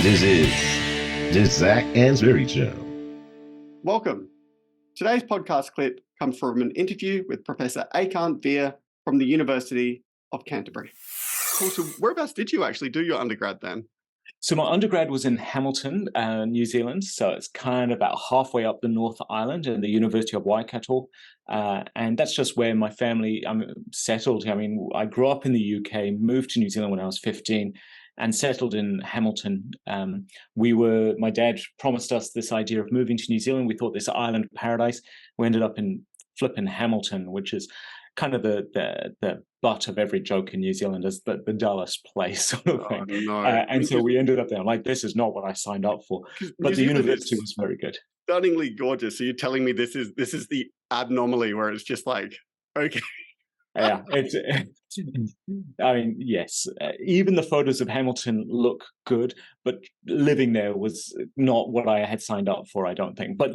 This is the Zac Anesbury Show. Welcome. Today's podcast clip comes from an interview with Professor Ekant Veer from the University of Canterbury. Cool. So whereabouts did you actually do your undergrad then? So my undergrad was in Hamilton, New Zealand. So it's kind of about halfway up the North Island in the University of Waikato. And that's just where my family settled. I mean, I grew up in the UK, moved to New Zealand when I was 15 and settled in Hamilton. My dad promised us this idea of moving to New Zealand. We thought this island paradise. We ended up in flipping Hamilton, which is kind of the butt of every joke in New Zealand, as the dullest place sort of thing. No. And so we ended up there. I'm like, this is not what I signed up for. But the university was very good. Stunningly gorgeous. So you're telling me this is the abnormally where it's just like, okay. Yeah, I mean, yes. Even the photos of Hamilton look good, but living there was not what I had signed up for, I don't think. But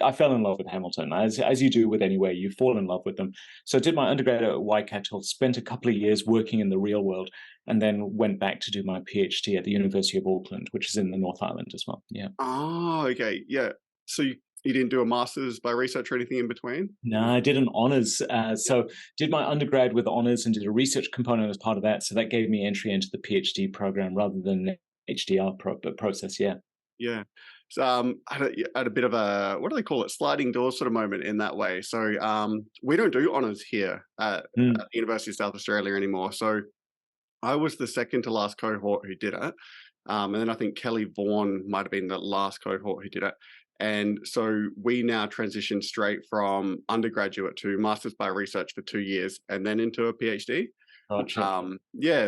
I fell in love with Hamilton, as you do with anywhere. You fall in love with them. So I did my undergrad at Waikato, spent a couple of years working in the real world, and then went back to do my PhD at the University of Auckland, which is in the North Island as well. Yeah. Oh, okay. Yeah. So you didn't do a master's by research or anything in between? No, I did an honours. So did my undergrad with honours and did a research component as part of that. So that gave me entry into the PhD program rather than HDR process. Yeah. Yeah. So I had a bit of a, what do they call it, sliding door sort of moment in that way. So we don't do honours here at the University of South Australia anymore. So I was the second to last cohort who did it. And then I think Kelly Vaughan might have been the last cohort who did it. And so we now transition straight from undergraduate to master's by research for 2 years and then into a PhD. Gotcha.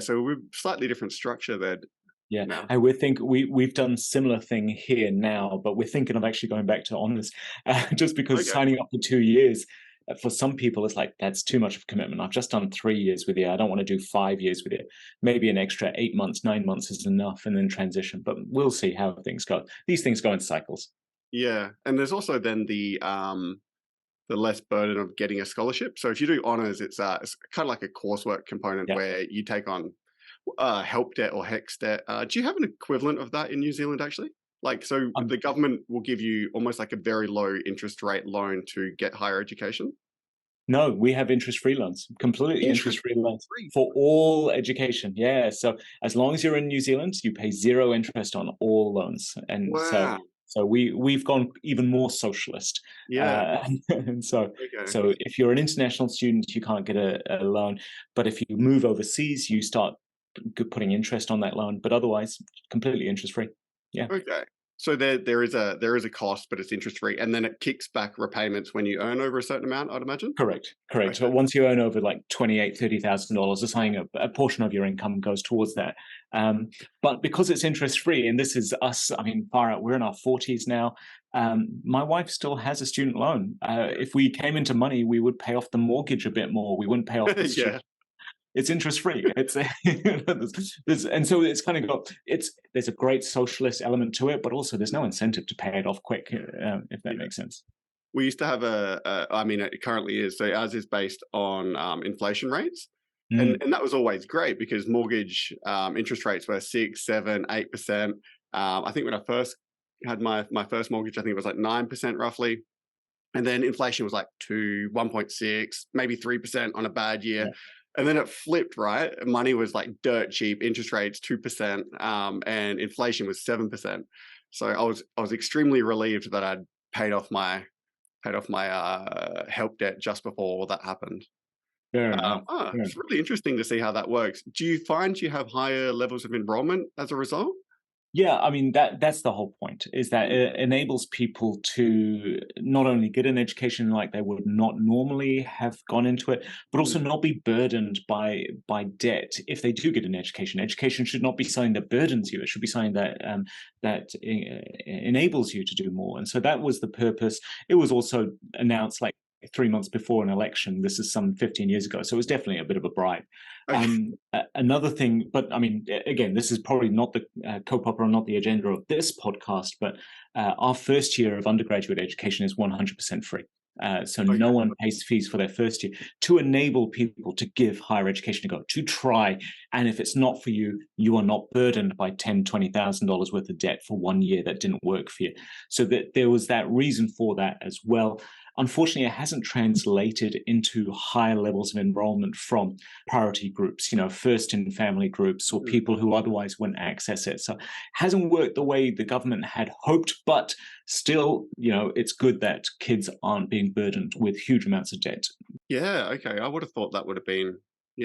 So we're slightly different structure there. Yeah, now. And we've done similar thing here now, but we're thinking of actually going back to honours, just because signing up for 2 years for some people it's like that's too much of a commitment. I've just done 3 years with you. I don't want to do 5 years with you. Maybe an extra 8 months, 9 months is enough, and then transition. But we'll see how things go. These things go in cycles. Yeah, and there's also then the less burden of getting a scholarship. So if you do honours, it's kind of like a coursework component where you take on help debt or HEX debt. Do you have an equivalent of that in New Zealand actually? Like, so the government will give you almost like a very low interest rate loan to get higher education? No, we have interest-free loans, completely interest-free loans for all education. Yeah, so as long as you're in New Zealand, you pay zero interest on all loans. And so we've gone even more socialist. Yeah. And so if you're an international student, you can't get a loan. But if you move overseas, you start putting interest on that loan. But otherwise, completely interest-free. Yeah. Okay. So there is a cost, but it's interest-free, and then it kicks back repayments when you earn over a certain amount, I'd imagine? Correct. Okay. So once you earn over like $28,000-$30,000 or something, a portion of your income goes towards that. But because it's interest-free, and this is us, I mean, far out, we're in our 40s now. My wife still has a student loan. If we came into money, we would pay off the mortgage a bit more. We wouldn't pay off the student. It's interest-free. It's and so it's kind of there's a great socialist element to it, but also there's no incentive to pay it off quick, if that makes sense. We used to have I mean, it currently is. So ours is based on inflation rates. And that was always great because mortgage interest rates were 6, 7, 8%. I think when I first had my first mortgage, I think it was like 9% roughly. And then inflation was like 2, 1.6, maybe 3% on a bad year. Yeah. And then it flipped, right? Money was like dirt cheap, interest rates 2%, and inflation was 7%. So I was extremely relieved that I'd paid off my help debt just before all that happened. It's really interesting to see how that works. Do you find you have higher levels of enrollment as a result? Yeah, I mean, that's the whole point, is that it enables people to not only get an education like they would not normally have gone into it, but also not be burdened by debt if they do get an education. Education should not be something that burdens you. It should be something that enables you to do more. And so that was the purpose. It was also announced like 3 months before an election. This is some 15 years ago. So it was definitely a bit of a bribe. Another thing, but I mean, again, this is probably not the COPOP or not the agenda of this podcast, but our first year of undergraduate education is 100% free. so no one pays fees for their first year, to enable people to give higher education a go, to try. And if it's not for you, you are not burdened by $10,000, $20,000 worth of debt for 1 year that didn't work for you. So that there was that reason for that as well. Unfortunately, it hasn't translated into higher levels of enrollment from priority groups, first in family groups or people who otherwise wouldn't access it. So it hasn't worked the way the government had hoped, but still, it's good that kids aren't being burdened with huge amounts of debt. Yeah, okay. I would have thought that would have been,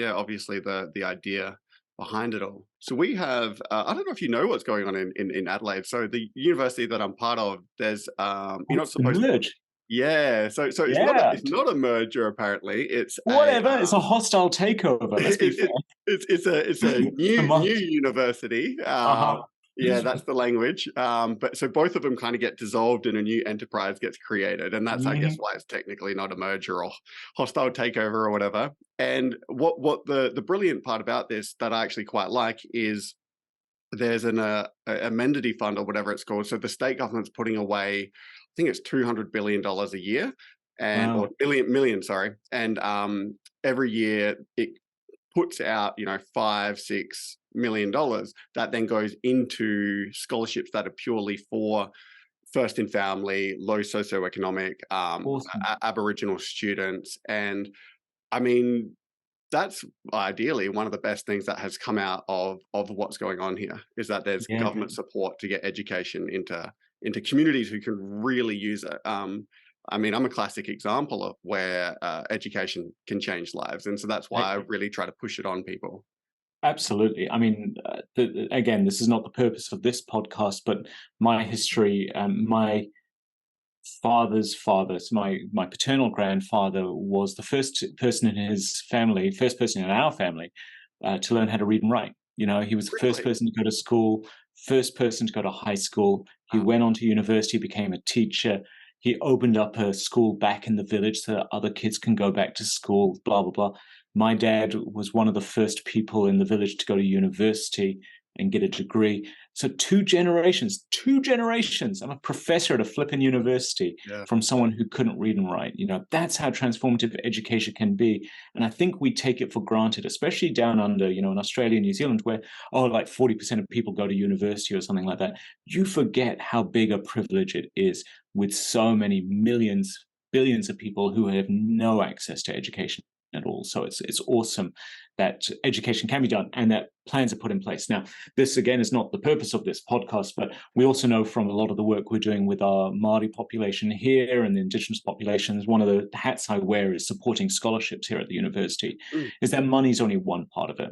obviously the idea behind it all. So we have, I don't know if you know what's going on in Adelaide. So the university that I'm part of, there's, you're not supposed to. Merge. Yeah, so it's not a merger apparently. It's whatever. It's a hostile takeover. Let's be fair. It's a new university. Yeah, that's the language. But so both of them kind of get dissolved and a new enterprise gets created, and that's I guess why it's technically not a merger or hostile takeover or whatever. And what the brilliant part about this that I actually quite like is there's an amenity fund or whatever it's called. So the state government's putting away, I think it's $200 billion a year, and or million, sorry. And every year it puts out, $5-6 million that then goes into scholarships that are purely for first in family, low socioeconomic, Awesome. Aboriginal students. And I mean, that's ideally one of the best things that has come out of what's going on here, is that there's government support to get education into communities who can really use it. I mean, I'm a classic example of where education can change lives. And so that's why I really try to push it on people. Absolutely. I mean, again, this is not the purpose of this podcast, but my history, my father's father, so my paternal grandfather was the first person in his family, first person in our family to learn how to read and write. He was the first person to go to school, first person to go to high school. He went on to university, became a teacher. He opened up a school back in the village so that other kids can go back to school, blah, blah, blah. My dad was one of the first people in the village to go to university and get a degree. So two generations. I'm a professor at a flipping university from someone who couldn't read and write. That's how transformative education can be. And I think we take it for granted, especially down under, in Australia and New Zealand, where, like 40% of people go to university or something like that. You forget how big a privilege it is with so many millions, billions of people who have no access to education at all. So it's awesome that education can be done and that plans are put in place. Now, this again is not the purpose of this podcast, but we also know from a lot of the work we're doing with our Māori population here and the Indigenous populations, one of the hats I wear is supporting scholarships here at the university, is that money's only one part of it.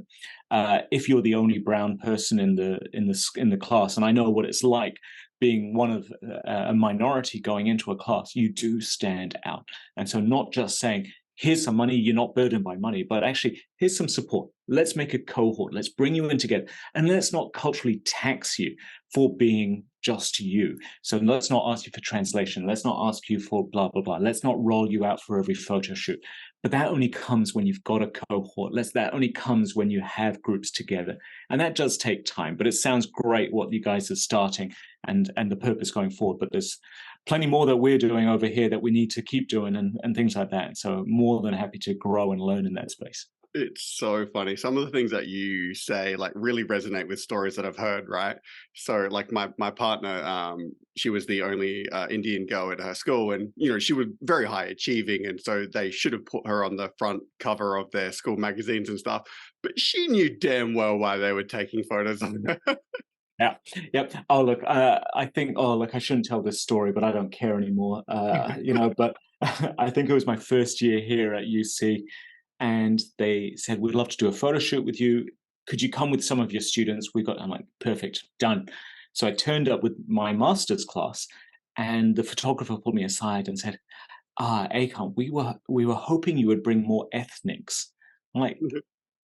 If you're the only brown person in the class, and I know what it's like being one of a minority going into a class, you do stand out. And so not just saying, here's some money, you're not burdened by money, but actually, here's some support. Let's make a cohort. Let's bring you in together. And let's not culturally tax you for being just you. So let's not ask you for translation. Let's not ask you for blah, blah, blah. Let's not roll you out for every photo shoot. But that only comes when you've got a cohort. That only comes when you have groups together. And that does take time. But it sounds great what you guys are starting and the purpose going forward. But there's plenty more that we're doing over here that we need to keep doing and things like that. So more than happy to grow and learn in that space. It's so funny. Some of the things that you say really resonate with stories that I've heard, right? So my partner, she was the only Indian girl at her school, and she was very high achieving, and so they should have put her on the front cover of their school magazines and stuff. But she knew damn well why they were taking photos of her. Yeah. Yep. Oh, look, I think, I shouldn't tell this story, but I don't care anymore. But I think it was my first year here at UC, and they said, we'd love to do a photo shoot with you. Could you come with some of your students? I'm like, perfect, done. So I turned up with my master's class, and the photographer pulled me aside and said, Ekant, we were hoping you would bring more ethnics. I'm like,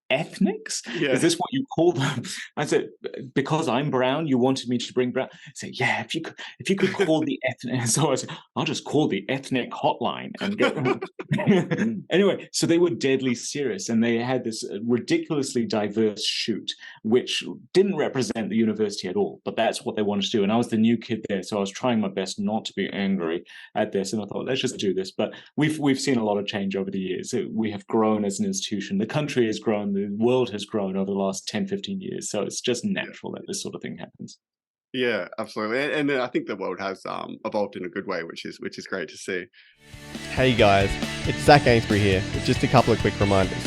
ethnics? Yeah. Is this what you call them? I said, because I'm brown, you wanted me to bring brown. I said, yeah, if you could call the ethnic. So I said, I'll just call the ethnic hotline and go. Anyway, so they were deadly serious, and they had this ridiculously diverse shoot, which didn't represent the university at all, but that's what they wanted to do. And I was the new kid there, so I was trying my best not to be angry at this, and I thought, let's just do this. But we've seen a lot of change over the years. We have grown as an institution. The country has grown. The world has grown over the last 10, 15 years. So it's just natural that this sort of thing happens. Yeah, absolutely. And I think the world has evolved in a good way, which is great to see. Hey guys, it's Zac Anesbury here with just a couple of quick reminders.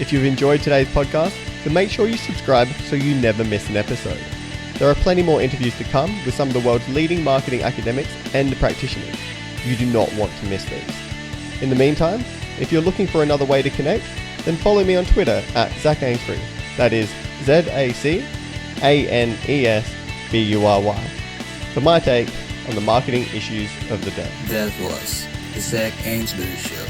If you've enjoyed today's podcast, then make sure you subscribe so you never miss an episode. There are plenty more interviews to come with some of the world's leading marketing academics and practitioners. You do not want to miss these. In the meantime, if you're looking for another way to connect, then follow me on Twitter at Zac Anesbury. That is ZACANESBURY for my take on the marketing issues of the day. That was the Zac Anesbury Show.